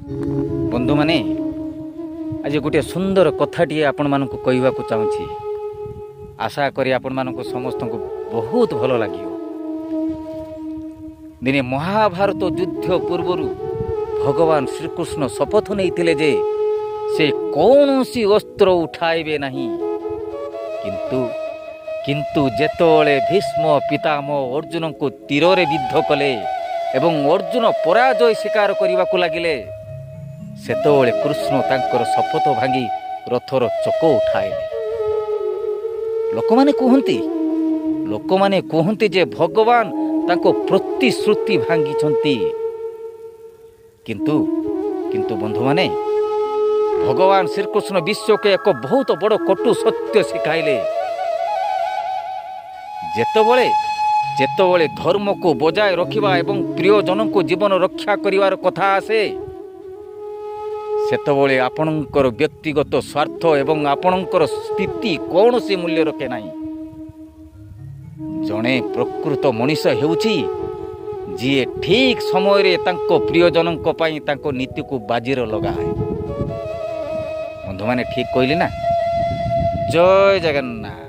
ବନ୍ଧୁମାନେ, ଆଜି ଗୋଟିଏ ସୁନ୍ଦର କଥାଟିଏ ଆପଣମାନଙ୍କୁ କହିବାକୁ ଚାହୁଁଛି। ଆଶା କରି ଆପଣମାନଙ୍କୁ ସମସ୍ତଙ୍କୁ ବହୁତ ଭଲ ଲାଗିବ। ଦିନେ ମହାଭାରତ ଯୁଦ୍ଧ ପୂର୍ବରୁ ଭଗବାନ ଶ୍ରୀକୃଷ୍ଣ ଶପଥ ନେଇଥିଲେ ଯେ ସେ କୌଣସି ଅସ୍ତ୍ର ଉଠାଇବେ ନାହିଁ। କିନ୍ତୁ ଯେତେବେଳେ ଭୀଷ୍ମ ପିତାମହ ଅର୍ଜୁନଙ୍କୁ ତୀରରେ ବିଦ୍ଧ କଲେ ଏବଂ ଅର୍ଜୁନ ପରାଜୟ ସ୍ୱୀକାର କରିବାକୁ ଲାଗିଲେ, ସେତେବେଳେ କୃଷ୍ଣ ତାଙ୍କର ଶପଥ ଭାଙ୍ଗି ରଥର ଚକ ଉଠାଇଲେ। ଲୋକମାନେ କୁହନ୍ତି ଯେ ଭଗବାନ ତାଙ୍କ ପ୍ରତିଶ୍ରୁତି ଭାଙ୍ଗିଛନ୍ତି। କିନ୍ତୁ ବନ୍ଧୁମାନେ, ଭଗବାନ ଶ୍ରୀକୃଷ୍ଣ ବିଶ୍ୱକୁ ଏକ ବହୁତ ବଡ଼ କଟୁ ସତ୍ୟ ଶିଖାଇଲେ। ଯେତେବେଳେ ଧର୍ମକୁ ବଜାୟ ରଖିବା ଏବଂ ପ୍ରିୟଜନଙ୍କୁ ଜୀବନ ରକ୍ଷା କରିବାର କଥା ଆସେ, ସେତେବେଳେ ଆପଣଙ୍କର ବ୍ୟକ୍ତିଗତ ସ୍ୱାର୍ଥ ଏବଂ ଆପଣଙ୍କର ସ୍ଥିତି କୌଣସି ମୂଲ୍ୟ ରଖେ ନାହିଁ। ଜଣେ ପ୍ରକୃତ ମଣିଷ ହେଉଛି ଯିଏ ଠିକ୍ ସମୟରେ ତାଙ୍କ ପ୍ରିୟଜନଙ୍କ ପାଇଁ ତାଙ୍କ ନୀତିକୁ ବାଜିରେ ଲଗାଏ। ବନ୍ଧୁମାନେ, ଠିକ୍ କହିଲି ନା? ଜୟ ଜଗନ୍ନାଥ।